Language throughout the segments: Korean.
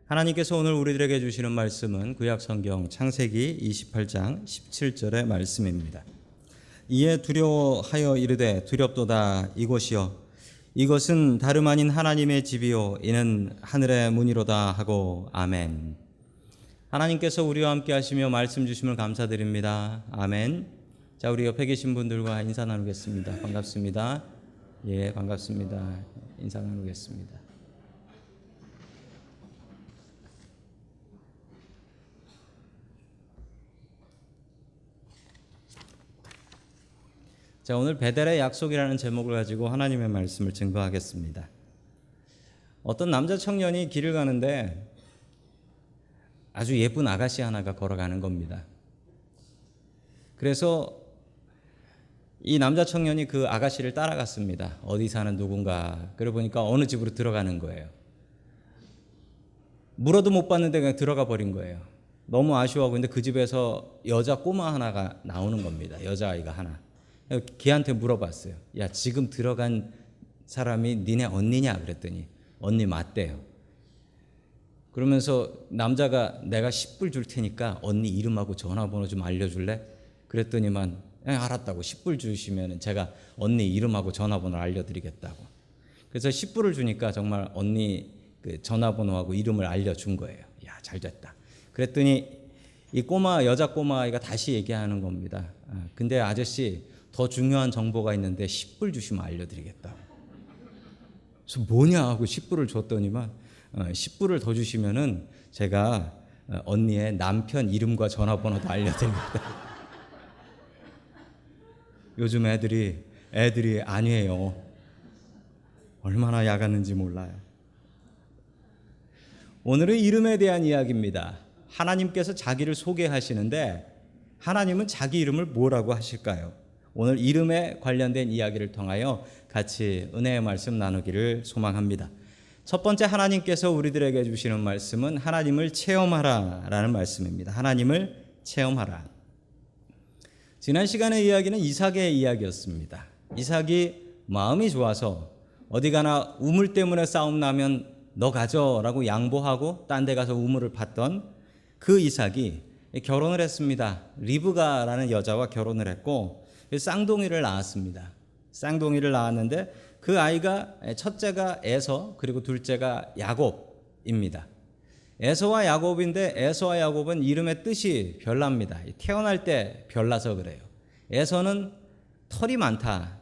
하나님께서 오늘 우리들에게 주시는 말씀은 구약성경 창세기 28장 17절의 말씀입니다. 이에 두려워하여 이르되 두렵도다 이곳이여 이것은 다름 아닌 하나님의 집이요 이는 하늘의 문이로다 하고 아멘. 하나님께서 우리와 함께 하시며 말씀 주심을 감사드립니다. 아멘. 자, 우리 옆에 계신 분들과 인사 나누겠습니다. 반갑습니다. 예, 반갑습니다. 인사 나누겠습니다. 자, 오늘 베델의 약속이라는 제목을 가지고 하나님의 말씀을 증거하겠습니다. 어떤 남자 청년이 길을 가는데 아주 예쁜 아가씨 하나가 걸어가는 겁니다. 그래서 이 남자 청년이 그 아가씨를 따라갔습니다. 어디 사는 누군가. 그러고 보니까 어느 집으로 들어가는 거예요. 물어도 못 봤는데 그냥 들어가 버린 거예요. 너무 아쉬워하고 있는데 그 집에서 여자 꼬마 하나가 나오는 겁니다. 여자아이가 하나. 걔한테 물어봤어요. 야, 지금 들어간 사람이 니네 언니냐? 그랬더니 언니 맞대요. 그러면서 남자가 내가 10불 줄 테니까 언니 이름하고 전화번호 좀 알려줄래? 그랬더니만 알았다고. 10불 주시면 제가 언니 이름하고 전화번호를 알려드리겠다고. 그래서 10불을 주니까 정말 언니 그 전화번호하고 이름을 알려준 거예요. 야, 잘 됐다. 그랬더니 이 여자 꼬마 아이가 다시 얘기하는 겁니다. 근데 아저씨 더 중요한 정보가 있는데 10불 주시면 알려드리겠다고. 그래서 뭐냐 하고 10불을 줬더니만 10불을 더 주시면은 제가 언니의 남편 이름과 전화번호도 알려드립니다. 요즘 애들이 아니에요. 얼마나 야갔는지 몰라요. 오늘은 이름에 대한 이야기입니다. 하나님께서 자기를 소개하시는데 하나님은 자기 이름을 뭐라고 하실까요? 오늘 이름에 관련된 이야기를 통하여 같이 은혜의 말씀 나누기를 소망합니다. 첫 번째 하나님께서 우리들에게 주시는 말씀은 하나님을 체험하라 라는 말씀입니다. 하나님을 체험하라. 지난 시간의 이야기는 이삭의 이야기였습니다. 이삭이 마음이 좋아서 어디 가나 우물 때문에 싸움 나면 너 가져 라고 양보하고 딴 데 가서 우물을 팠던 그 이삭이 결혼을 했습니다. 리브가라는 여자와 결혼을 했고 쌍둥이를 낳았습니다. 쌍둥이를 낳았는데 그 아이가 첫째가 에서 그리고 둘째가 야곱입니다. 에서와 야곱인데 에서와 야곱은 이름의 뜻이 별납니다. 태어날 때 별나서 그래요. 에서는 털이 많다.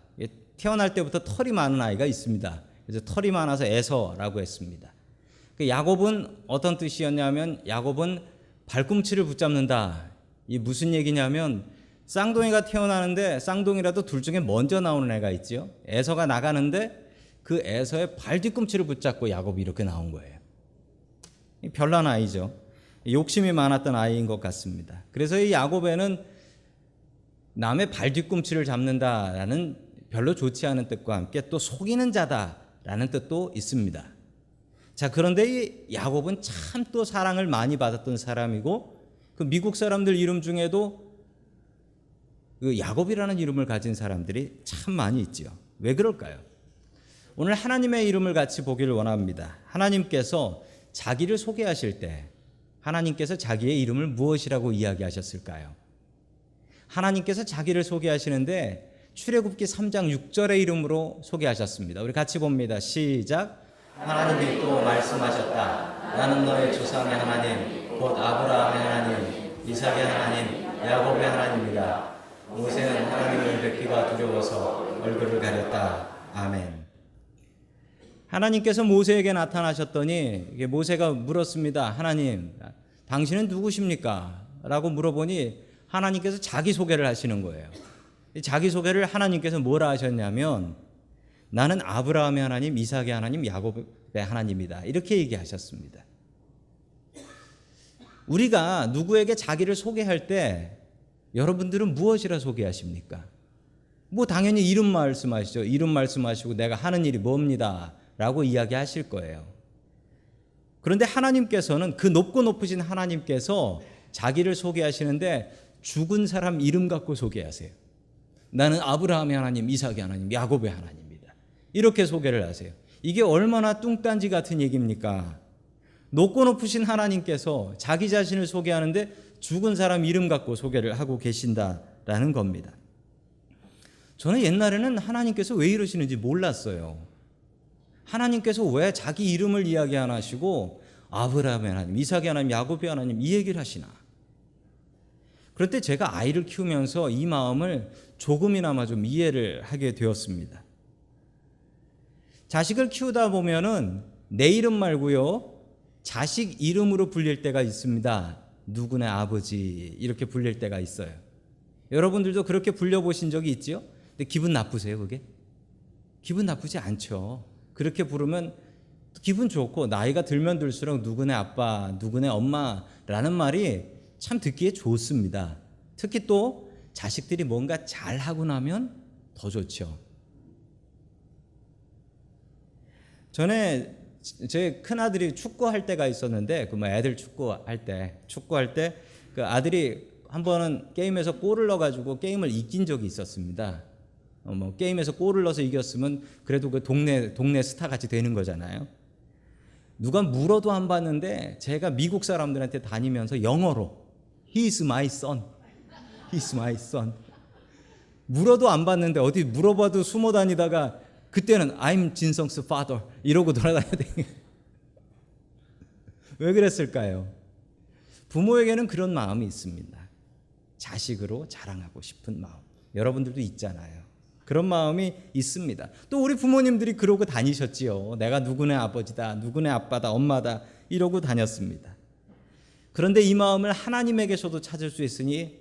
태어날 때부터 털이 많은 아이가 있습니다. 그래서 털이 많아서 에서라고 했습니다. 야곱은 어떤 뜻이었냐면 야곱은 발꿈치를 붙잡는다. 이 무슨 얘기냐면 쌍둥이가 태어나는데 쌍둥이라도 둘 중에 먼저 나오는 애가 있죠. 에서가 나가는데 그 에서의 발 뒤꿈치를 붙잡고 야곱이 이렇게 나온 거예요. 별난 아이죠. 욕심이 많았던 아이인 것 같습니다. 그래서 이 야곱에는 남의 발 뒤꿈치를 잡는다라는 별로 좋지 않은 뜻과 함께 또 속이는 자다라는 뜻도 있습니다. 자, 그런데 이 야곱은 참 또 사랑을 많이 받았던 사람이고 그 미국 사람들 이름 중에도 그 야곱이라는 이름을 가진 사람들이 참 많이 있죠. 왜 그럴까요? 오늘 하나님의 이름을 같이 보기를 원합니다. 하나님께서 자기를 소개하실 때 하나님께서 자기의 이름을 무엇이라고 이야기하셨을까요? 하나님께서 자기를 소개하시는데 출애굽기 3장 6절의 이름으로 소개하셨습니다. 우리 같이 봅니다. 시작. 하나님이 또 말씀하셨다. 나는 너의 조상의 하나님 곧 아브라함의 하나님 이삭의 하나님 야곱의 하나님이다. 모세는 하나님을 뵙기가 두려워서 얼굴을 가렸다. 아멘. 하나님께서 모세에게 나타나셨더니 모세가 물었습니다. 하나님, 당신은 누구십니까? 라고 물어보니 하나님께서 자기소개를 하시는 거예요. 자기소개를 하나님께서 뭐라 하셨냐면 나는 아브라함의 하나님, 이삭의 하나님, 야곱의 하나님이다. 이렇게 얘기하셨습니다. 우리가 누구에게 자기를 소개할 때 여러분들은 무엇이라 소개하십니까? 뭐 당연히 이름 말씀하시죠. 이름 말씀하시고 내가 하는 일이 뭡니다 라고 이야기하실 거예요. 그런데 하나님께서는 그 높고 높으신 하나님께서 자기를 소개하시는데 죽은 사람 이름 갖고 소개하세요. 나는 아브라함의 하나님, 이삭의 하나님, 야곱의 하나님이다. 이렇게 소개를 하세요. 이게 얼마나 뚱딴지 같은 얘기입니까? 높고 높으신 하나님께서 자기 자신을 소개하는데 죽은 사람 이름 갖고 소개를 하고 계신다라는 겁니다. 저는 옛날에는 하나님께서 왜 이러시는지 몰랐어요. 하나님께서 왜 자기 이름을 이야기 안 하시고 아브라함의 하나님, 이삭의 하나님, 야곱의 하나님 이 얘기를 하시나. 그럴 때 제가 아이를 키우면서 이 마음을 조금이나마 좀 이해를 하게 되었습니다. 자식을 키우다 보면은 내 이름 말고요, 자식 이름으로 불릴 때가 있습니다. 누구네 아버지 이렇게 불릴 때가 있어요. 여러분들도 그렇게 불려보신 적이 있지요? 근데 기분 나쁘세요, 그게? 기분 나쁘지 않죠. 그렇게 부르면 기분 좋고 나이가 들면 들수록 누구네 아빠, 누구네 엄마라는 말이 참 듣기에 좋습니다. 특히 또 자식들이 뭔가 잘하고 나면 더 좋죠. 전에 제 큰아들이 축구할 때가 있었는데 애들 축구할 때 그 아들이 한 번은 게임에서 골을 넣어가지고 게임을 이긴 적이 있었습니다. 게임에서 골을 넣어서 이겼으면 그래도 그 동네 스타 같이 되는 거잖아요. 누가 물어도 안 봤는데 제가 미국 사람들한테 다니면서 영어로 He is my son, He is my son 물어도 안 봤는데 어디 물어봐도 숨어 다니다가 그때는 I'm 진성's father 이러고 돌아다녀야 돼. 왜 그랬을까요? 부모에게는 그런 마음이 있습니다. 자식으로 자랑하고 싶은 마음. 여러분들도 있잖아요. 그런 마음이 있습니다. 또 우리 부모님들이 그러고 다니셨지요. 내가 누구네 아버지다, 누구네 아빠다, 엄마다 이러고 다녔습니다. 그런데 이 마음을 하나님에게서도 찾을 수 있으니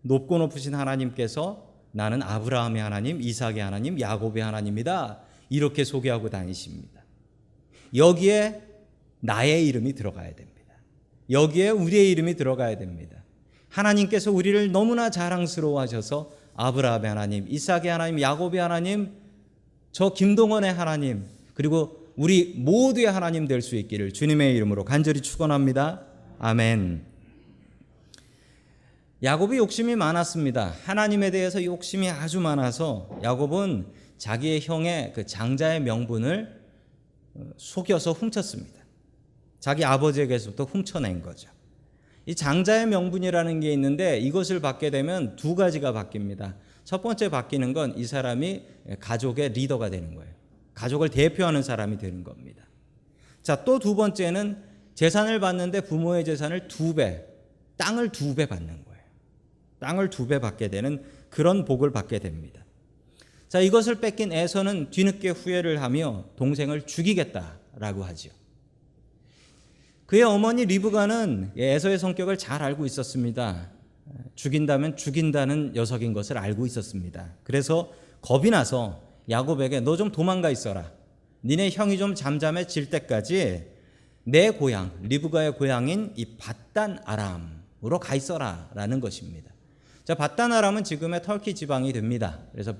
높고 높으신 하나님께서 나는 아브라함의 하나님, 이삭의 하나님, 야곱의 하나님이다 이렇게 소개하고 다니십니다. 여기에 나의 이름이 들어가야 됩니다. 여기에 우리의 이름이 들어가야 됩니다. 하나님께서 우리를 너무나 자랑스러워하셔서 아브라함의 하나님, 이삭의 하나님, 야곱의 하나님, 저 김동원의 하나님, 그리고 우리 모두의 하나님 될 수 있기를 주님의 이름으로 간절히 축원합니다. 아멘. 야곱이 욕심이 많았습니다. 하나님에 대해서 욕심이 아주 많아서 야곱은 자기의 형의 그 장자의 명분을 속여서 훔쳤습니다. 자기 아버지에게서부터 훔쳐낸 거죠. 이 장자의 명분이라는 게 있는데 이것을 받게 되면 두 가지가 바뀝니다. 첫 번째 바뀌는 건 이 사람이 가족의 리더가 되는 거예요. 가족을 대표하는 사람이 되는 겁니다. 자, 또 두 번째는 재산을 받는데 부모의 재산을 2배, 땅을 2배 받는 거예요. 땅을 2배 받게 되는 그런 복을 받게 됩니다. 자, 이것을 뺏긴 에서는 뒤늦게 후회를 하며 동생을 죽이겠다라고 하죠. 그의 어머니 리브가는 에서의 성격을 잘 알고 있었습니다. 죽인다면 죽인다는 녀석인 것을 알고 있었습니다. 그래서 겁이 나서 야곱에게 너 좀 도망가 있어라. 니네 형이 좀 잠잠해질 때까지 내 고향, 리브가의 고향인 이 밧단 아람으로 가 있어라 라는 것입니다. 자, 밧단 아람은 지금의 터키 지방이 됩니다. 그래서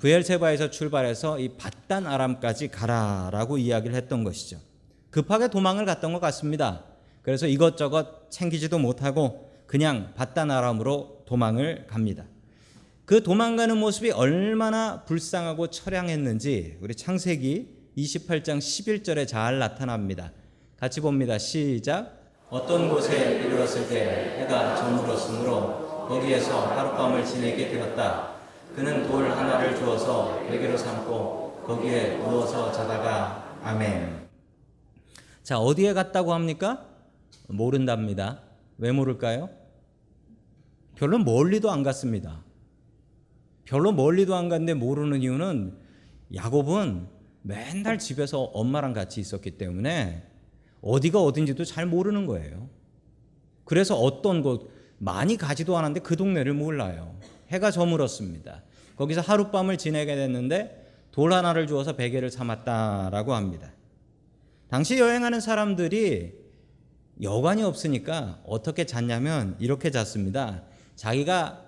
브엘세바에서 출발해서 이 밧단 아람까지 가라라고 이야기를 했던 것이죠. 급하게 도망을 갔던 것 같습니다. 그래서 이것저것 챙기지도 못하고 그냥 밧단 아람으로 도망을 갑니다. 그 도망가는 모습이 얼마나 불쌍하고 처량했는지 우리 창세기 28장 11절에 잘 나타납니다. 같이 봅니다. 시작. 어떤 곳에 이르렀을 때 해가 저물었으므로 거기에서 하룻밤을 지내게 되었다. 그는 돌 하나를 주어서 베개로 삼고 거기에 누워서 자다가 아멘. 자, 어디에 갔다고 합니까? 모른답니다. 왜 모를까요? 별로 멀리도 안 갔습니다. 별로 멀리도 안 갔는데 모르는 이유는 야곱은 맨날 집에서 엄마랑 같이 있었기 때문에 어디가 어딘지도 잘 모르는 거예요. 그래서 어떤 곳 많이 가지도 않았는데 그 동네를 몰라요. 해가 저물었습니다. 거기서 하룻밤을 지내게 됐는데 돌 하나를 주어서 베개를 삼았다라고 합니다. 당시 여행하는 사람들이 여관이 없으니까 어떻게 잤냐면 이렇게 잤습니다. 자기가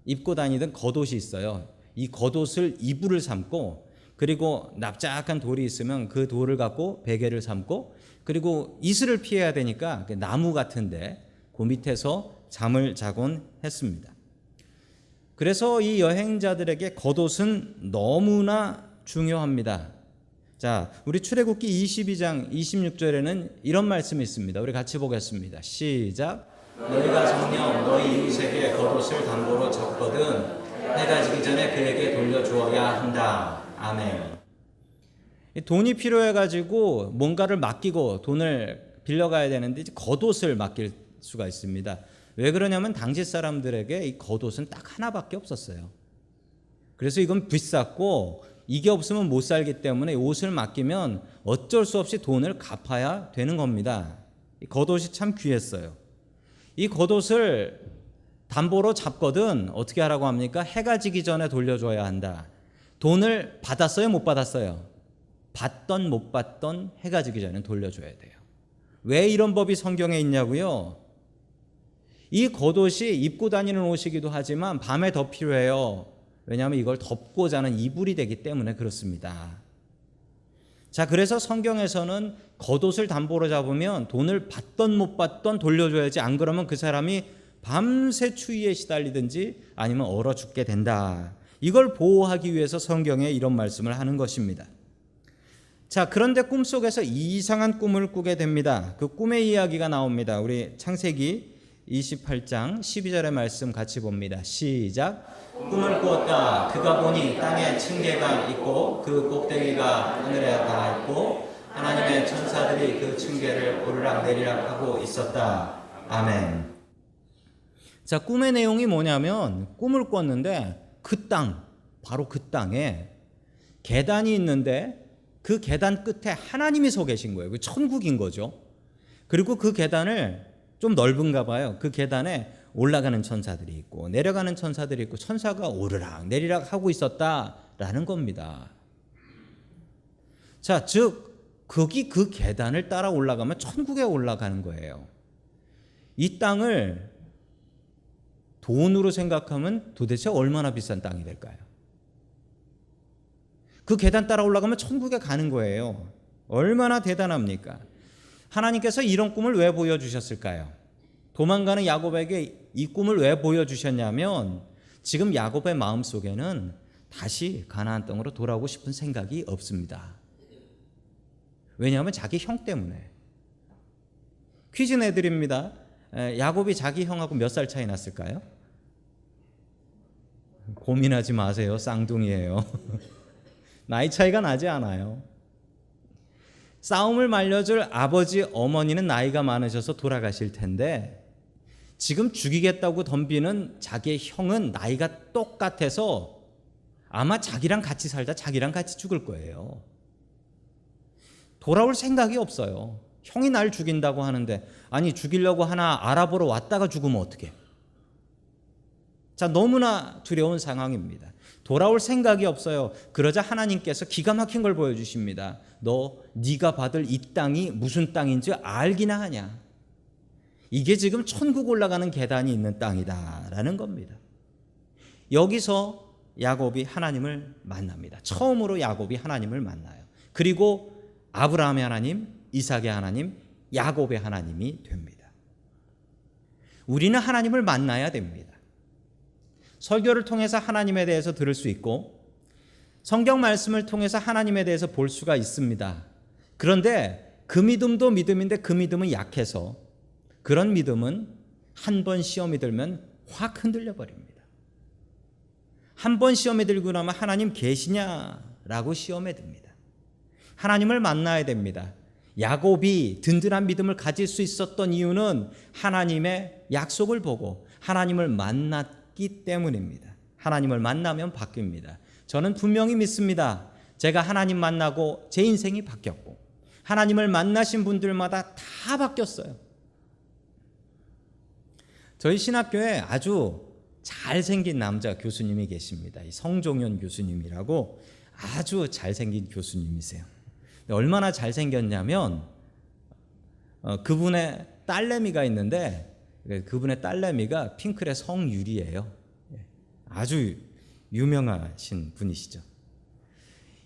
입고 다니던 겉옷이 있어요. 이 겉옷을 이불을 삼고 그리고 납작한 돌이 있으면 그 돌을 갖고 베개를 삼고 그리고 이슬을 피해야 되니까 나무 같은데 그 밑에서 잠을 자곤 했습니다. 그래서 이 여행자들에게 겉옷은 너무나 중요합니다. 자, 우리 출애굽기 22장 26절에는 이런 말씀이 있습니다. 우리 같이 보겠습니다. 시작. 너희가 정녕 너희 이웃에게 겉옷을 담보로 졌거든 해가 지기 전에 그에게 돌려주어야 한다. 아멘. 돈이 필요해가지고 뭔가를 맡기고 돈을 빌려가야 되는데 이제 겉옷을 맡길 수가 있습니다. 왜 그러냐면 당시 사람들에게 이 겉옷은 딱 하나밖에 없었어요. 그래서 이건 비쌌고 이게 없으면 못 살기 때문에 옷을 맡기면 어쩔 수 없이 돈을 갚아야 되는 겁니다. 이 겉옷이 참 귀했어요. 이 겉옷을 담보로 잡거든 어떻게 하라고 합니까? 해가 지기 전에 돌려줘야 한다. 돈을 받았어요? 못 받았어요? 받던 못 받던 해가 지기 전에 돌려줘야 돼요. 왜 이런 법이 성경에 있냐고요? 이 겉옷이 입고 다니는 옷이기도 하지만 밤에 더 필요해요. 왜냐하면 이걸 덮고 자는 이불이 되기 때문에 그렇습니다. 자, 그래서 성경에서는 겉옷을 담보로 잡으면 돈을 받던 못 받던 돌려줘야지, 안 그러면 그 사람이 밤새 추위에 시달리든지 아니면 얼어 죽게 된다. 이걸 보호하기 위해서 성경에 이런 말씀을 하는 것입니다. 자, 그런데 꿈속에서 이상한 꿈을 꾸게 됩니다. 그 꿈의 이야기가 나옵니다. 우리 창세기 28장 12절의 말씀 같이 봅니다. 시작. 꿈을 꾸었다. 그가 보니 땅에 층계가 있고 그 꼭대기가 하늘에 닿아 있고 하나님의 천사들이 그 층계를 오르락내리락 하고 있었다. 아멘. 자, 꿈의 내용이 뭐냐면 꿈을 꿨는데 그 땅, 바로 그 땅에 계단이 있는데 그 계단 끝에 하나님이 서 계신 거예요. 그 천국인 거죠. 그리고 그 계단을 좀 넓은가 봐요. 그 계단에 올라가는 천사들이 있고 내려가는 천사들이 있고 천사가 오르락 내리락 하고 있었다라는 겁니다. 자, 즉 거기 그 계단을 따라 올라가면 천국에 올라가는 거예요. 이 땅을 돈으로 생각하면 도대체 얼마나 비싼 땅이 될까요? 그 계단 따라 올라가면 천국에 가는 거예요. 얼마나 대단합니까? 하나님께서 이런 꿈을 왜 보여주셨을까요? 도망가는 야곱에게 이 꿈을 왜 보여주셨냐면 지금 야곱의 마음속에는 다시 가나안 땅으로 돌아오고 싶은 생각이 없습니다. 왜냐하면 자기 형 때문에. 퀴즈 내드립니다. 야곱이 자기 형하고 몇 살 차이 났을까요? 고민하지 마세요. 쌍둥이에요. 나이 차이가 나지 않아요. 싸움을 말려줄 아버지 어머니는 나이가 많으셔서 돌아가실 텐데 지금 죽이겠다고 덤비는 자기의 형은 나이가 똑같아서 아마 자기랑 같이 살다 자기랑 같이 죽을 거예요. 돌아올 생각이 없어요. 형이 날 죽인다고 하는데 아니 죽이려고 하나 알아보러 왔다가 죽으면 어떡해? 자, 너무나 두려운 상황입니다. 돌아올 생각이 없어요. 그러자 하나님께서 기가 막힌 걸 보여주십니다. 네가 받을 이 땅이 무슨 땅인지 알기나 하냐? 이게 지금 천국 올라가는 계단이 있는 땅이다라는 겁니다. 여기서 야곱이 하나님을 만납니다. 처음으로 야곱이 하나님을 만나요. 그리고 아브라함의 하나님, 이삭의 하나님, 야곱의 하나님이 됩니다. 우리는 하나님을 만나야 됩니다. 설교를 통해서 하나님에 대해서 들을 수 있고 성경 말씀을 통해서 하나님에 대해서 볼 수가 있습니다. 그런데 그 믿음도 믿음인데 그 믿음은 약해서 그런 믿음은 한 번 시험이 들면 확 흔들려 버립니다. 한 번 시험에 들고 나면 하나님 계시냐라고 시험에 듭니다. 하나님을 만나야 됩니다. 야곱이 든든한 믿음을 가질 수 있었던 이유는 하나님의 약속을 보고 하나님을 만났기 때문입니다. 하나님을 만나면 바뀝니다. 저는 분명히 믿습니다. 제가 하나님 만나고 제 인생이 바뀌었고 하나님을 만나신 분들마다 다 바뀌었어요. 저희 신학교에 아주 잘생긴 남자 교수님이 계십니다. 성종현 교수님이라고 아주 잘생긴 교수님이세요. 얼마나 잘생겼냐면 그분의 딸내미가 있는데 그분의 딸내미가 핑클의 성유리예요. 아주 유명하신 분이시죠.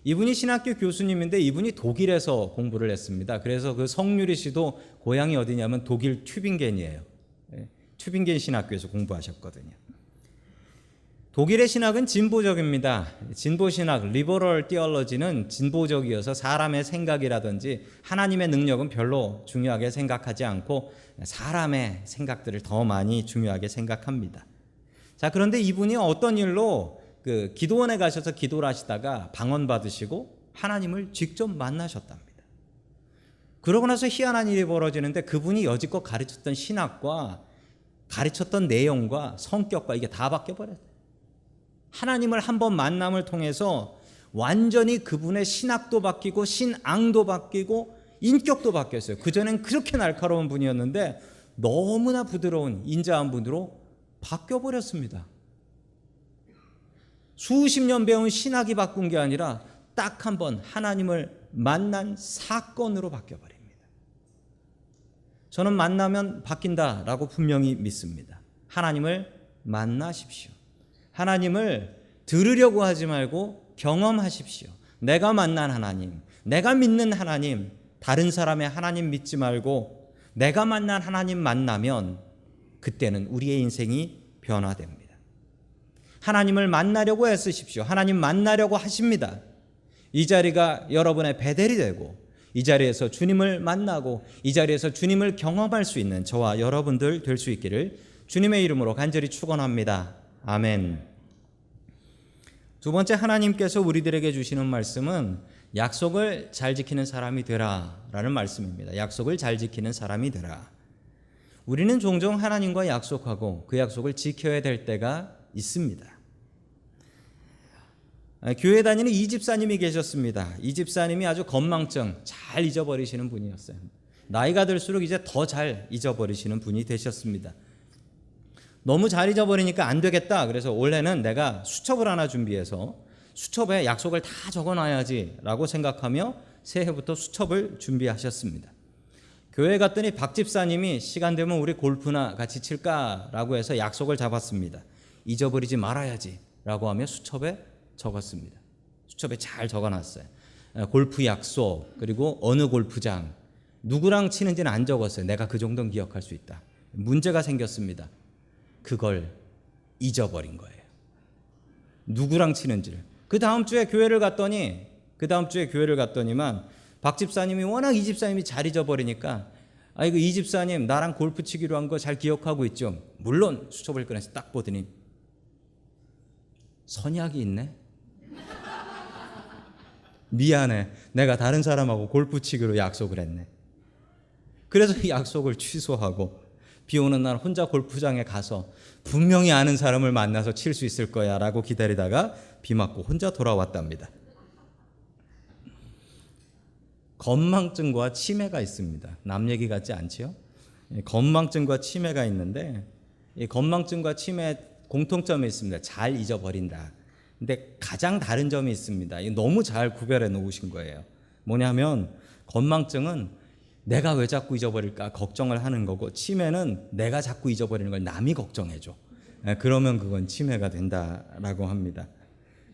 이분이 신학교 교수님인데 이분이 독일에서 공부를 했습니다. 그래서 그 성유리 씨도 고향이 어디냐면 독일 튜빙겐이에요. 튜빙겐 신학교에서 공부하셨거든요. 독일의 신학은 진보적입니다. 진보 신학, 리버럴 티올로지는 진보적이어서 사람의 생각이라든지 하나님의 능력은 별로 중요하게 생각하지 않고 사람의 생각들을 더 많이 중요하게 생각합니다. 자, 그런데 이분이 어떤 일로 그 기도원에 가셔서 기도를 하시다가 방언 받으시고 하나님을 직접 만나셨답니다. 그러고 나서 희한한 일이 벌어지는데 그분이 여지껏 가르쳤던 신학과 가르쳤던 내용과 성격과 이게 다 바뀌어버렸어요. 하나님을 한번 만남을 통해서 완전히 그분의 신학도 바뀌고 신앙도 바뀌고 인격도 바뀌었어요. 그전엔 그렇게 날카로운 분이었는데 너무나 부드러운 인자한 분으로 바뀌어버렸습니다. 수십 년 배운 신학이 바꾼 게 아니라 딱 한 번 하나님을 만난 사건으로 바뀌어버립니다. 저는 만나면 바뀐다라고 분명히 믿습니다. 하나님을 만나십시오. 하나님을 들으려고 하지 말고 경험하십시오. 내가 만난 하나님, 내가 믿는 하나님, 다른 사람의 하나님 믿지 말고 내가 만난 하나님 만나면 그때는 우리의 인생이 변화됩니다. 하나님을 만나려고 애쓰십시오. 하나님 만나려고 하십니다. 이 자리가 여러분의 베델이 되고 이 자리에서 주님을 만나고 이 자리에서 주님을 경험할 수 있는 저와 여러분들 될 수 있기를 주님의 이름으로 간절히 축원합니다. 아멘. 두 번째, 하나님께서 우리들에게 주시는 말씀은 약속을 잘 지키는 사람이 되라라는 말씀입니다. 약속을 잘 지키는 사람이 되라. 우리는 종종 하나님과 약속하고 그 약속을 지켜야 될 때가 있습니다. 교회 다니는 이 집사님이 계셨습니다. 이 집사님이 아주 건망증 잘 잊어버리시는 분이었어요. 나이가 들수록 이제 더 잘 잊어버리시는 분이 되셨습니다. 너무 잘 잊어버리니까 안 되겠다. 그래서 올해는 내가 수첩을 하나 준비해서 수첩에 약속을 다 적어놔야지라고 생각하며 새해부터 수첩을 준비하셨습니다. 교회 갔더니 박 집사님이 시간 되면 우리 골프나 같이 칠까라고 해서 약속을 잡았습니다. 잊어버리지 말아야지라고 하며 수첩에 적었습니다. 수첩에 잘 적어놨어요. 골프 약속, 그리고 어느 골프장, 누구랑 치는지는 안 적었어요. 내가 그 정도는 기억할 수 있다. 문제가 생겼습니다. 그걸 잊어버린 거예요. 누구랑 치는지를. 그 다음 주에 교회를 갔더니만 박 집사님이 워낙 이 집사님이 잘 잊어버리니까 아이고 이 집사님 나랑 골프 치기로 한 거 잘 기억하고 있죠? 물론 수첩을 꺼내서 딱 보더니 선약이 있네. 미안해. 내가 다른 사람하고 골프 치기로 약속을 했네. 그래서 이 약속을 취소하고 비 오는 날 혼자 골프장에 가서 분명히 아는 사람을 만나서 칠 수 있을 거야 라고 기다리다가 비 맞고 혼자 돌아왔답니다. 건망증과 치매가 있습니다. 남 얘기 같지 않지요? 건망증과 치매가 있는데 이 건망증과 치매의 공통점이 있습니다. 잘 잊어버린다. 근데 가장 다른 점이 있습니다. 너무 잘 구별해 놓으신 거예요. 뭐냐면 건망증은 내가 왜 자꾸 잊어버릴까 걱정을 하는 거고 치매는 내가 자꾸 잊어버리는 걸 남이 걱정해줘. 그러면 그건 치매가 된다라고 합니다.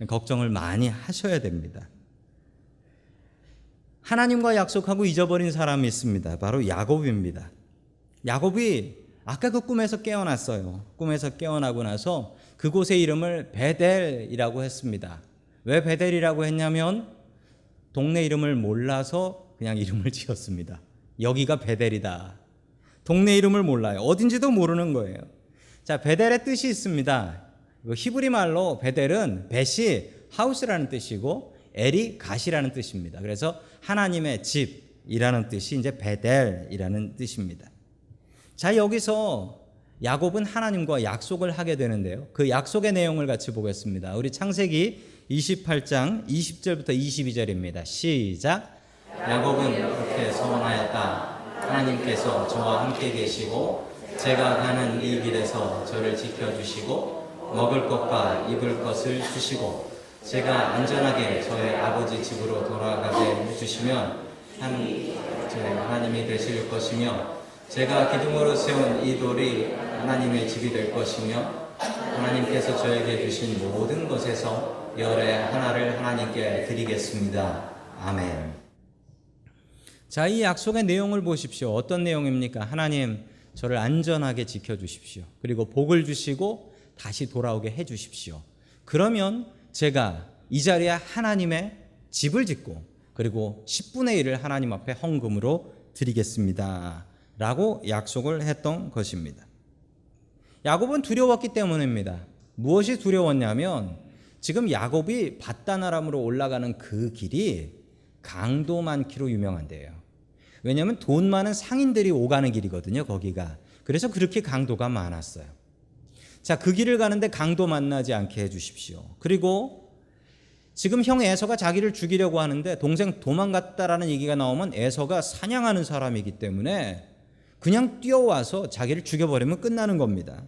걱정을 많이 하셔야 됩니다. 하나님과 약속하고 잊어버린 사람이 있습니다. 바로 야곱입니다. 야곱이 아까 그 꿈에서 깨어났어요. 꿈에서 깨어나고 나서 그곳의 이름을 베델이라고 했습니다. 왜 베델이라고 했냐면 동네 이름을 몰라서 그냥 이름을 지었습니다. 여기가 베델이다. 동네 이름을 몰라요. 어딘지도 모르는 거예요. 자, 베델의 뜻이 있습니다. 히브리 말로 베델은 벳이 하우스라는 뜻이고 엘이 갓이라는 뜻입니다. 그래서 하나님의 집이라는 뜻이 이제 베델이라는 뜻입니다. 자, 여기서 야곱은 하나님과 약속을 하게 되는데요. 그 약속의 내용을 같이 보겠습니다. 우리 창세기 28장 20절부터 22절입니다. 시작. 야곱은 이렇게 선언하였다. 하나님께서 저와 함께 계시고 제가 가는 이 길에서 저를 지켜주시고 먹을 것과 입을 것을 주시고 제가 안전하게 저의 아버지 집으로 돌아가게 해주시면 저의 하나님이 되실 것이며 제가 기둥으로 세운 이 돌이 하나님의 집이 될 것이며 하나님께서 저에게 주신 모든 것에서 열의 하나를 하나님께 드리겠습니다. 아멘. 자, 이 약속의 내용을 보십시오. 어떤 내용입니까? 하나님 저를 안전하게 지켜주십시오. 그리고 복을 주시고 다시 돌아오게 해 주십시오. 그러면 제가 이 자리에 하나님의 집을 짓고 그리고 10분의 1을 하나님 앞에 헌금으로 드리겠습니다 라고 약속을 했던 것입니다. 야곱은 두려웠기 때문입니다. 무엇이 두려웠냐면 지금 야곱이 밧다나람으로 올라가는 그 길이 강도 많기로 유명한데요. 왜냐하면 돈 많은 상인들이 오가는 길이거든요, 거기가. 그래서 그렇게 강도가 많았어요. 자, 그 길을 가는데 강도 만나지 않게 해주십시오. 그리고 지금 형 에서가 자기를 죽이려고 하는데 동생 도망갔다라는 얘기가 나오면 에서가 사냥하는 사람이기 때문에 그냥 뛰어와서 자기를 죽여버리면 끝나는 겁니다.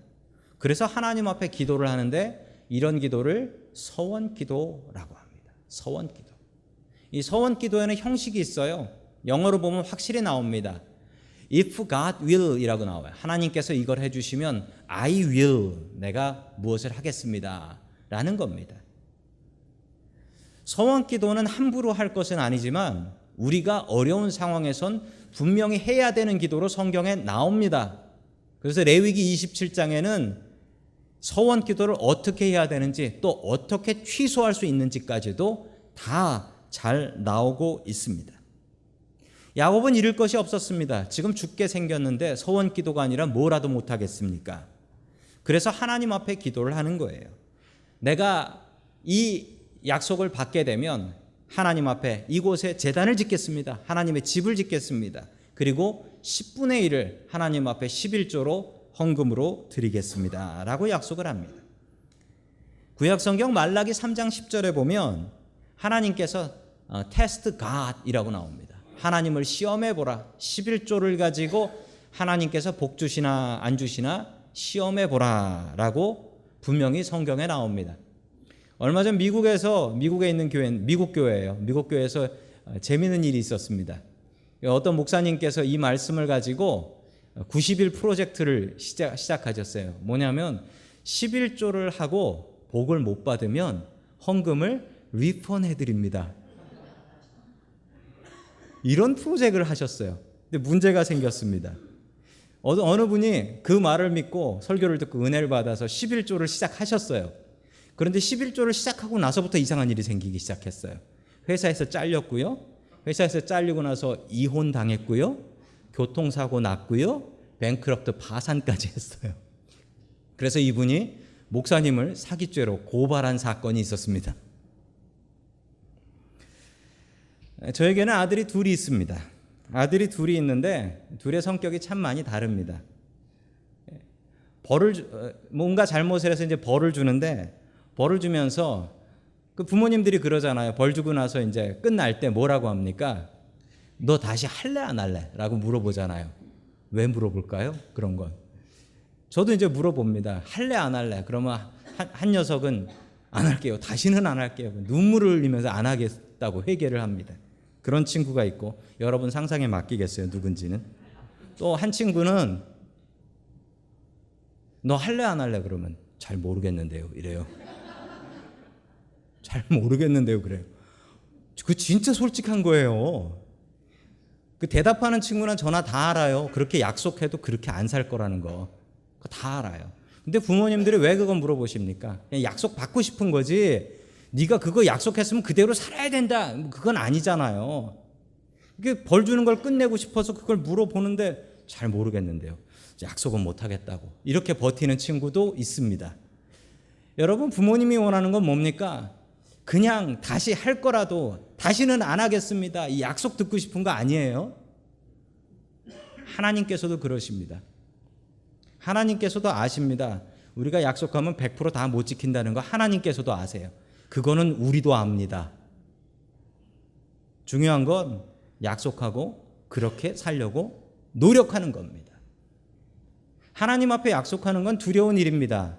그래서 하나님 앞에 기도를 하는데 이런 기도를 서원기도라고 합니다. 서원기도. 이 서원기도에는 형식이 있어요. 영어로 보면 확실히 나옵니다. If God will 이라고 나와요. 하나님께서 이걸 해주시면 I will, 내가 무엇을 하겠습니다 라는 겁니다. 서원기도는 함부로 할 것은 아니지만 우리가 어려운 상황에선 분명히 해야 되는 기도로 성경에 나옵니다. 그래서 레위기 27장에는 서원기도를 어떻게 해야 되는지 또 어떻게 취소할 수 있는지까지도 다 잘 나오고 있습니다. 야곱은 잃을 것이 없었습니다. 지금 죽게 생겼는데 서원기도가 아니라 뭐라도 못하겠습니까? 그래서 하나님 앞에 기도를 하는 거예요. 내가 이 약속을 받게 되면 하나님 앞에 이곳에 제단을 짓겠습니다. 하나님의 집을 짓겠습니다. 그리고 10분의 1을 하나님 앞에 11조로 헌금으로 드리겠습니다 라고 약속을 합니다. 구약성경 말라기 3장 10절에 보면 하나님께서 테스트 갓이라고 나옵니다. 하나님을 시험해보라. 11조를 가지고 하나님께서 복 주시나 안 주시나 시험해보라 라고 분명히 성경에 나옵니다. 얼마 전 미국에 있는 교회는 미국 교회예요. 미국 교회에서 재미있는 일이 있었습니다. 어떤 목사님께서 이 말씀을 가지고 90일 프로젝트를 시작하셨어요. 뭐냐면 11조를 하고 복을 못 받으면 헌금을 리펀해드립니다. 이런 프로젝트를 하셨어요. 근데 문제가 생겼습니다. 어느 분이 그 말을 믿고 설교를 듣고 은혜를 받아서 11조를 시작하셨어요. 그런데 11조를 시작하고 나서부터 이상한 일이 생기기 시작했어요. 회사에서 잘렸고요. 회사에서 잘리고 나서 이혼당했고요. 교통사고 났고요. 뱅크럽트 파산까지 했어요. 그래서 이분이 목사님을 사기죄로 고발한 사건이 있었습니다. 저에게는 아들이 둘이 있습니다. 아들이 둘이 있는데 둘의 성격이 참 많이 다릅니다. 뭔가 잘못을 해서 이제 벌을 주는데 벌을 주면서 그 부모님들이 그러잖아요. 벌 주고 나서 이제 끝날 때 뭐라고 합니까? 너 다시 할래 안 할래? 라고 물어보잖아요. 왜 물어볼까요? 그런 건. 저도 이제 물어봅니다. 할래 안 할래? 그러면 한 녀석은 안 할게요. 다시는 안 할게요. 눈물을 흘리면서 안 하겠다고 회개를 합니다. 그런 친구가 있고 여러분 상상에 맡기겠어요. 누군지는. 또 한 친구는 너 할래 안 할래? 그러면 잘 모르겠는데요. 이래요. 잘 모르겠는데요. 그래요. 그 진짜 솔직한 거예요. 그 대답하는 친구는 저나 다 알아요. 그렇게 약속해도 그렇게 안 살 거라는 거. 그거 다 알아요. 근데 부모님들이 왜 그건 물어보십니까? 그냥 약속 받고 싶은 거지. 네가 그거 약속했으면 그대로 살아야 된다. 그건 아니잖아요. 이게 벌 주는 걸 끝내고 싶어서 그걸 물어보는데 잘 모르겠는데요. 약속은 못 하겠다고. 이렇게 버티는 친구도 있습니다. 여러분 부모님이 원하는 건 뭡니까? 그냥 다시 할 거라도 다시는 안 하겠습니다. 이 약속 듣고 싶은 거 아니에요? 하나님께서도 그러십니다. 하나님께서도 아십니다. 우리가 약속하면 100% 다 못 지킨다는 거 하나님께서도 아세요. 그거는 우리도 압니다. 중요한 건 약속하고 그렇게 살려고 노력하는 겁니다. 하나님 앞에 약속하는 건 두려운 일입니다.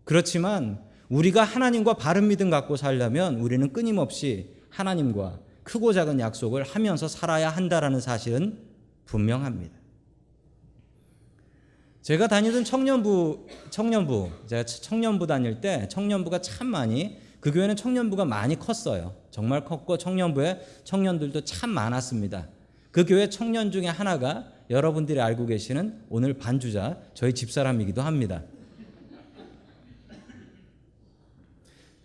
그렇지만 우리가 하나님과 바른 믿음 갖고 살려면 우리는 끊임없이 하나님과 크고 작은 약속을 하면서 살아야 한다는 사실은 분명합니다. 제가 다니던 제가 청년부 다닐 때 청년부가 참 많이, 그 교회는 청년부가 많이 컸어요. 정말 컸고 청년부에 청년들도 참 많았습니다. 그 교회 청년 중에 하나가 여러분들이 알고 계시는 오늘 반주자 저희 집사람이기도 합니다.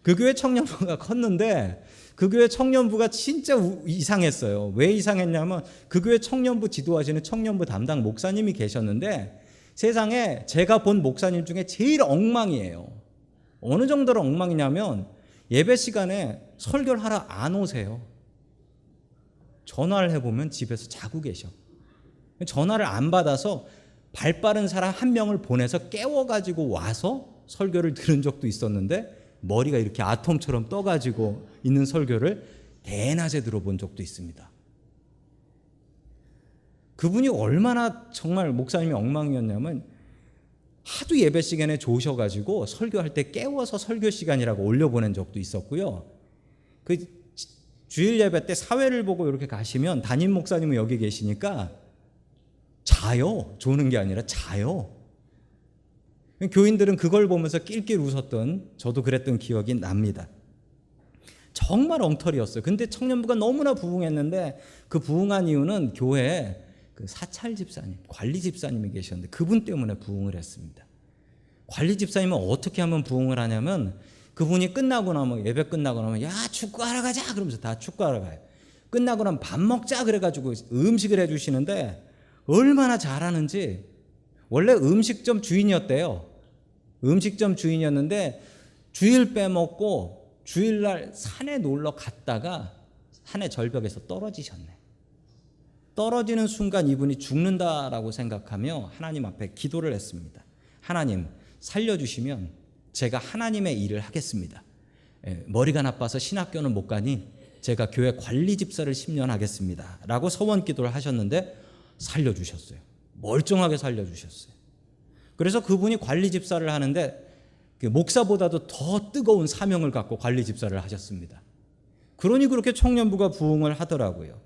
그 교회 청년부가 컸는데 그 교회 청년부가 진짜 이상했어요. 왜 이상했냐면 그 교회 청년부 지도하시는 청년부 담당 목사님이 계셨는데 세상에 제가 본 목사님 중에 제일 엉망이에요. 어느 정도로 엉망이냐면 예배 시간에 설교를 하러 안 오세요. 전화를 해보면 집에서 자고 계셔. 전화를 안 받아서 발 빠른 사람 한 명을 보내서 깨워가지고 와서 설교를 들은 적도 있었는데 머리가 이렇게 아톰처럼 떠가지고 있는 설교를 대낮에 들어본 적도 있습니다. 그분이 얼마나 정말 목사님이 엉망이었냐면 하도 예배 시간에 좋으셔가지고 설교할 때 깨워서 설교 시간이라고 올려보낸 적도 있었고요. 그 주일 예배 때 사회를 보고 이렇게 가시면 담임 목사님은 여기 계시니까 자요. 조는 게 아니라 자요. 교인들은 그걸 보면서 낄낄 웃었던 저도 그랬던 기억이 납니다. 정말 엉터리였어요. 근데 청년부가 너무나 부흥했는데 그 부흥한 이유는 교회에 그 사찰 집사님, 관리 집사님이 계셨는데 그분 때문에 부흥을 했습니다. 관리 집사님은 어떻게 하면 부흥을 하냐면 그분이 끝나고 나면 예배 끝나고 나면 야 축구하러 가자 그러면서 다 축구하러 가요. 끝나고 나면 밥 먹자 그래가지고 음식을 해주시는데 얼마나 잘하는지. 원래 음식점 주인이었대요. 음식점 주인이었는데 주일 빼먹고 주일날 산에 놀러 갔다가 산의 절벽에서 떨어지셨네. 떨어지는 순간 이분이 죽는다라고 생각하며 하나님 앞에 기도를 했습니다. 하나님 살려주시면 제가 하나님의 일을 하겠습니다. 머리가 나빠서 신학교는 못 가니 제가 교회 관리 집사를 10년 하겠습니다 라고 서원 기도를 하셨는데 살려주셨어요. 멀쩡하게 살려주셨어요. 그래서 그분이 관리 집사를 하는데 목사보다도 더 뜨거운 사명을 갖고 관리 집사를 하셨습니다. 그러니 그렇게 청년부가 부흥을 하더라고요.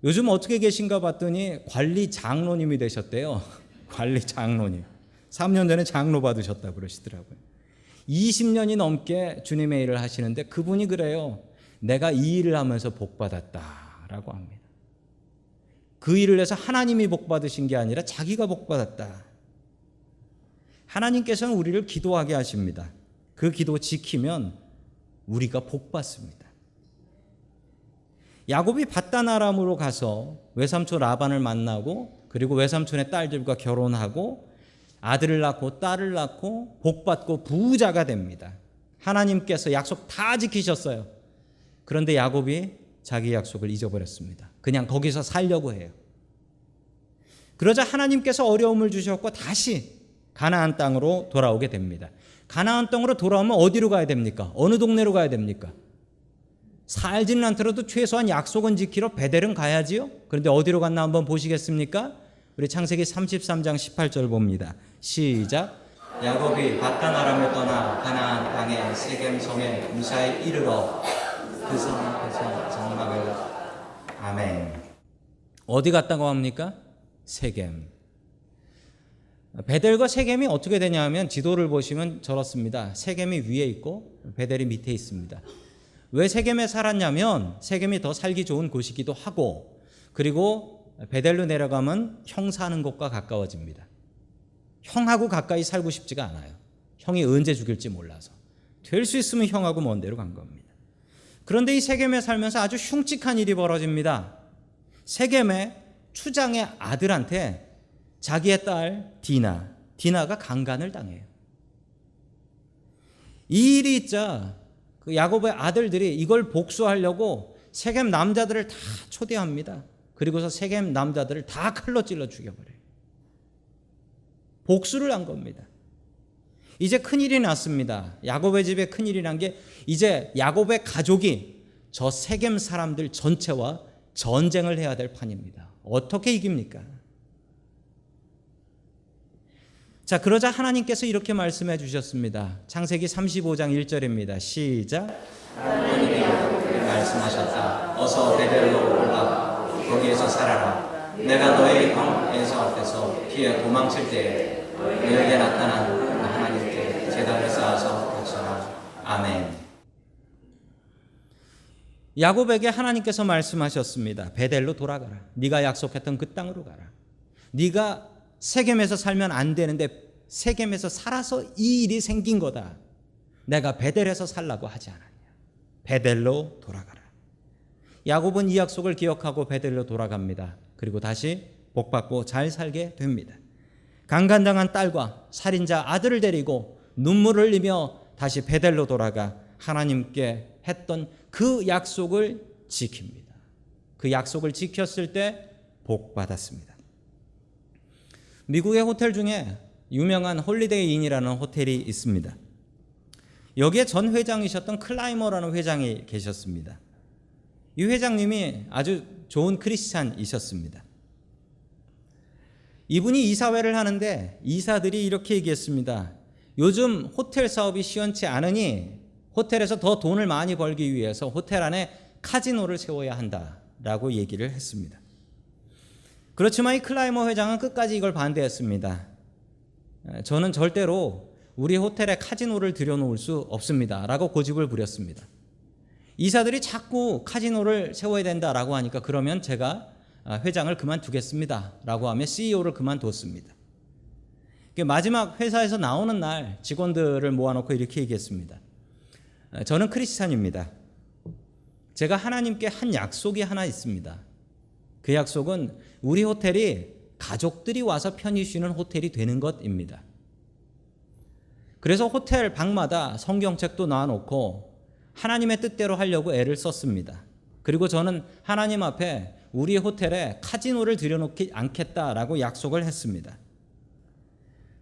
요즘 어떻게 계신가 봤더니 관리 장로님이 되셨대요. 관리 장로님. 3년 전에 장로 받으셨다고 그러시더라고요. 20년이 넘게 주님의 일을 하시는데 그분이 그래요. 내가 이 일을 하면서 복 받았다라고 합니다. 그 일을 해서 하나님이 복 받으신 게 아니라 자기가 복 받았다. 하나님께서는 우리를 기도하게 하십니다. 그 기도 지키면 우리가 복 받습니다. 야곱이 밧단 아람으로 가서 외삼촌 라반을 만나고 그리고 외삼촌의 딸들과 결혼하고 아들을 낳고 딸을 낳고 복 받고 부자가 됩니다. 하나님께서 약속 다 지키셨어요. 그런데 야곱이 자기 약속을 잊어버렸습니다. 그냥 거기서 살려고 해요. 그러자 하나님께서 어려움을 주셨고 다시 가나안 땅으로 돌아오게 됩니다. 가나안 땅으로 돌아오면 어디로 가야 됩니까? 어느 동네로 가야 됩니까? 살지는 않더라도 최소한 약속은 지키러 베델은 가야지요. 그런데 어디로 갔나 한번 보시겠습니까? 우리 창세기 33장 18절 봅니다. 시작. 야곱이 밧단 아람을 떠나 가나안 땅의 세겜 성에 무사히 이르러 그 성 앞에서 장막을. 아멘. 어디 갔다고 합니까? 세겜. 베델과 세겜이 어떻게 되냐면 지도를 보시면 저렇습니다. 세겜이 위에 있고 베델이 밑에 있습니다. 왜 세겜에 살았냐면 세겜이 더 살기 좋은 곳이기도 하고 그리고 베델로 내려가면 형 사는 곳과 가까워집니다. 형하고 가까이 살고 싶지가 않아요. 형이 언제 죽일지 몰라서. 될 수 있으면 형하고 먼 데로 간 겁니다. 그런데 이 세겜에 살면서 아주 흉측한 일이 벌어집니다. 세겜의 추장의 아들한테 자기의 딸 디나가 강간을 당해요. 이 일이 있자 그 야곱의 아들들이 이걸 복수하려고 세겜 남자들을 다 초대합니다. 그리고서 세겜 남자들을 다 칼로 찔러 죽여버려요. 복수를 한 겁니다. 이제 큰일이 났습니다. 야곱의 집에 큰일이 난 게 이제 야곱의 가족이 저 세겜 사람들 전체와 전쟁을 해야 될 판입니다. 어떻게 이깁니까? 자, 그러자 하나님께서 이렇게 말씀해 주셨습니다. 창세기 35장 1절입니다. 시작. 하나님이 야곱에게 말씀하셨다. 어서 베델로 올라 거기에서 살아라. 내가 너의 형 에서 앞에서 피해 도망칠 때에 너에게 나타난 하나님께 제단을 쌓아서 바쳐라. 아멘. 야곱에게 하나님께서 말씀하셨습니다. 베델로 돌아가라. 네가 약속했던 그 땅으로 가라. 네가 세겜에서 살면 안 되는데 세겜에서 살아서 이 일이 생긴 거다. 내가 베델에서 살라고 하지 않았냐. 베델로 돌아가라. 야곱은 이 약속을 기억하고 베델로 돌아갑니다. 그리고 다시 복받고 잘 살게 됩니다. 강간당한 딸과 살인자 아들을 데리고 눈물을 흘리며 다시 베델로 돌아가 하나님께 했던 그 약속을 지킵니다. 그 약속을 지켰을 때 복받았습니다. 미국의 호텔 중에 유명한 홀리데이 인이라는 호텔이 있습니다. 여기에 전 회장이셨던 클라이머라는 회장이 계셨습니다. 이 회장님이 아주 좋은 크리스찬이셨습니다. 이분이 이사회를 하는데 이사들이 이렇게 얘기했습니다. 요즘 호텔 사업이 시원치 않으니 호텔에서 더 돈을 많이 벌기 위해서 호텔 안에 카지노를 세워야 한다라고 얘기를 했습니다. 그렇지만 이 클라이머 회장은 끝까지 이걸 반대했습니다. 저는 절대로 우리 호텔에 카지노를 들여놓을 수 없습니다 라고 고집을 부렸습니다. 이사들이 자꾸 카지노를 세워야 된다라고 하니까 그러면 제가 회장을 그만두겠습니다 라고 하며 CEO를 그만뒀습니다. 마지막 회사에서 나오는 날 직원들을 모아놓고 이렇게 얘기했습니다. 저는 크리스찬입니다. 제가 하나님께 한 약속이 하나 있습니다. 그 약속은 우리 호텔이 가족들이 와서 편히 쉬는 호텔이 되는 것입니다. 그래서 호텔 방마다 성경책도 놔놓고 하나님의 뜻대로 하려고 애를 썼습니다. 그리고 저는 하나님 앞에 우리 호텔에 카지노를 들여놓지 않겠다라고 약속을 했습니다.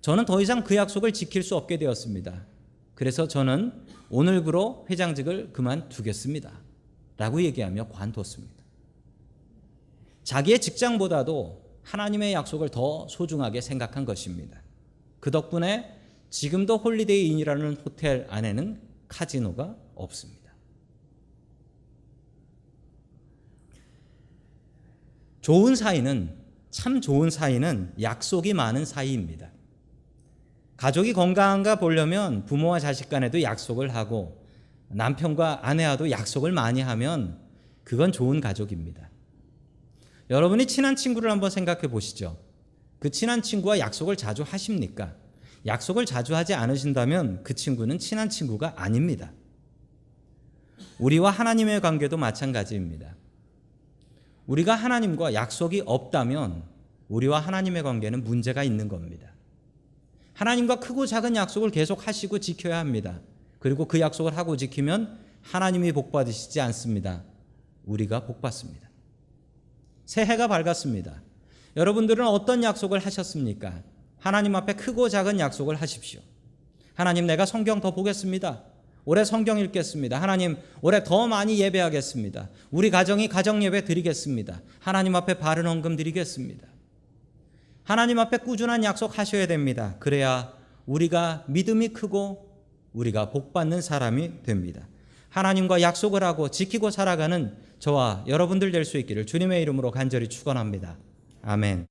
저는 더 이상 그 약속을 지킬 수 없게 되었습니다. 그래서 저는 오늘부로 회장직을 그만두겠습니다 라고 얘기하며 관뒀습니다. 자기의 직장보다도 하나님의 약속을 더 소중하게 생각한 것입니다. 그 덕분에 지금도 홀리데이 인이라는 호텔 안에는 카지노가 없습니다. 참 좋은 사이는 약속이 많은 사이입니다. 가족이 건강한가 보려면 부모와 자식 간에도 약속을 하고 남편과 아내와도 약속을 많이 하면 그건 좋은 가족입니다. 여러분이 친한 친구를 한번 생각해 보시죠. 그 친한 친구와 약속을 자주 하십니까? 약속을 자주 하지 않으신다면 그 친구는 친한 친구가 아닙니다. 우리와 하나님의 관계도 마찬가지입니다. 우리가 하나님과 약속이 없다면 우리와 하나님의 관계는 문제가 있는 겁니다. 하나님과 크고 작은 약속을 계속 하시고 지켜야 합니다. 그리고 그 약속을 하고 지키면 하나님이 복 받으시지 않습니다. 우리가 복 받습니다. 새해가 밝았습니다. 여러분들은 어떤 약속을 하셨습니까? 하나님 앞에 크고 작은 약속을 하십시오. 하나님, 내가 성경 더 보겠습니다. 올해 성경 읽겠습니다. 하나님, 올해 더 많이 예배하겠습니다. 우리 가정이 가정예배 드리겠습니다. 하나님 앞에 바른 헌금 드리겠습니다. 하나님 앞에 꾸준한 약속하셔야 됩니다. 그래야 우리가 믿음이 크고 우리가 복받는 사람이 됩니다. 하나님과 약속을 하고 지키고 살아가는 저와 여러분들 될 수 있기를 주님의 이름으로 간절히 축원합니다. 아멘.